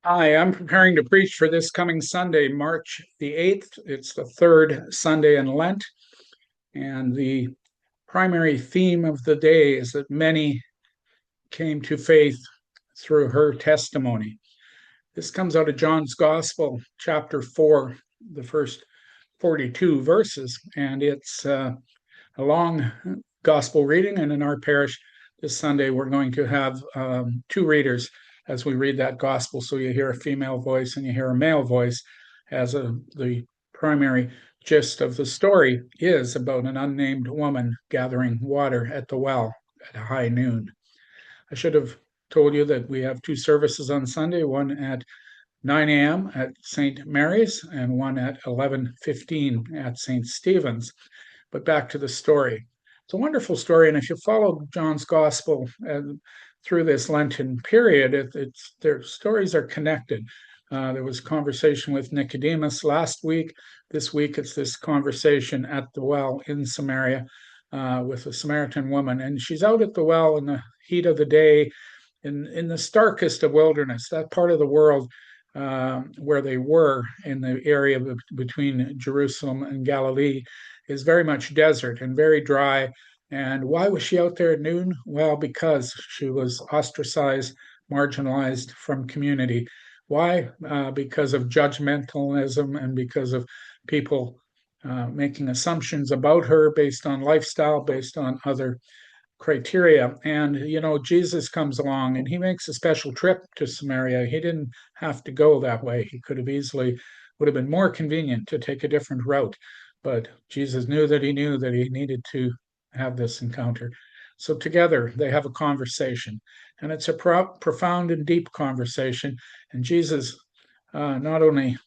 Hi, I'm preparing to preach for this coming Sunday, March the 8th. It's the third Sunday in Lent, and the primary theme of the day is that many came to faith through her testimony. This comes out of John's Gospel, chapter 4, the first 42 verses, and it's a long gospel reading. And in our parish this Sunday, we're going to have two readers as we read that gospel. So you hear a female voice and you hear a male voice as the primary gist of the story is about an unnamed woman gathering water at the well at high noon. I should have told you that we have two services on Sunday, one at 9 a.m. at St. Mary's and one at 11:15 at St. Stephen's. But back to the story. It's a wonderful story, and if you follow John's Gospel through this Lenten period, their stories are connected. There was conversation with Nicodemus last week. This week, it's this conversation at the well in Samaria with a Samaritan woman, and she's out at the well in the heat of the day, in the starkest of wilderness, that part of the world where they were in the area between Jerusalem and Galilee is very much desert and very dry. And why was she out there at noon? Well, because she was ostracized, marginalized from community. Why? Because of judgmentalism and because of people making assumptions about her based on lifestyle, based on other criteria. And, Jesus comes along and he makes a special trip to Samaria. He didn't have to go that way. He could have easily, would have been more convenient to take a different route. But Jesus knew that he needed to have this encounter. So together they have a conversation, and it's a profound and deep conversation. And Jesus not only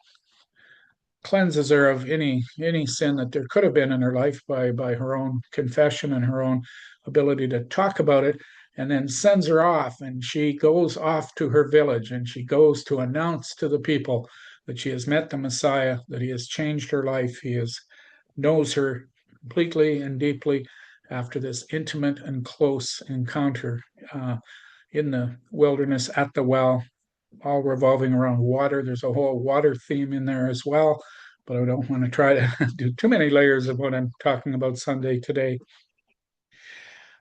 cleanses her of any sin that there could have been in her life by her own confession and her own ability to talk about it, and then sends her off, and she goes off to her village, and she goes to announce to the people that she has met the Messiah, that he has changed her life, knows her completely and deeply after this intimate and close encounter in the wilderness at the well, all revolving around water. There's a whole water theme in there as well, but I don't want to try to do too many layers of what I'm talking about Sunday today.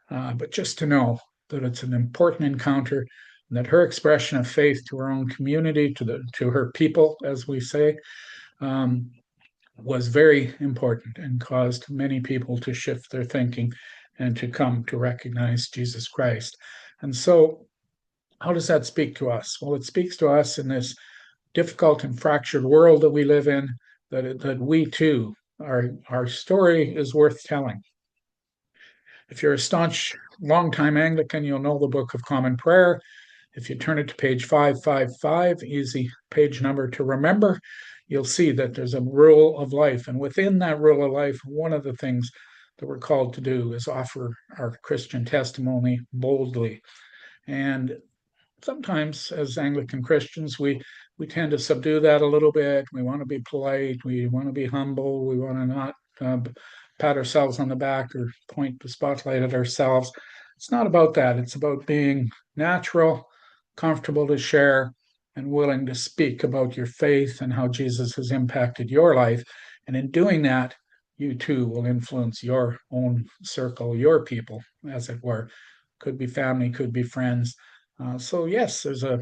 But just to know that it's an important encounter, and that her expression of faith to her own community, to her people, as we say, um, was very important and caused many people to shift their thinking and to come to recognize Jesus Christ. And so, how does that speak to us? Well, it speaks to us in this difficult and fractured world that we live in, that we too, our story is worth telling. If you're a staunch, longtime Anglican, you'll know the Book of Common Prayer. If you turn it to page 555, easy page number to remember, you'll see that there's a rule of life. And within that rule of life, one of the things that we're called to do is offer our Christian testimony boldly. And sometimes as Anglican Christians, we tend to subdue that a little bit. We want to be polite. We want to be humble. We want to not pat ourselves on the back or point the spotlight at ourselves. It's not about that. It's about being natural, comfortable to share, and willing to speak about your faith and how Jesus has impacted your life. And in doing that, you too will influence your own circle, your people, as it were. Could be family, could be friends. So, yes, there's a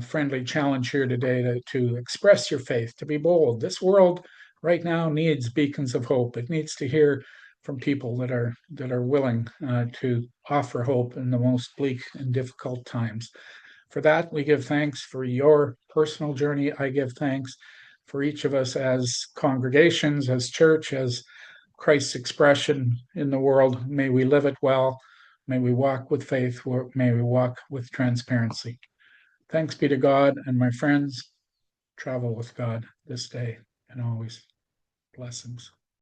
friendly challenge here today to express your faith, to be bold. This world right now needs beacons of hope. It needs to hear from people that are willing to offer hope in the most bleak and difficult times. For that, we give thanks for your personal journey. I give thanks for each of us as congregations, as church, as Christ's expression in the world. May we live it well. May we walk with faith. May we walk with transparency. Thanks be to God, and my friends, travel with God this day and always. Blessings.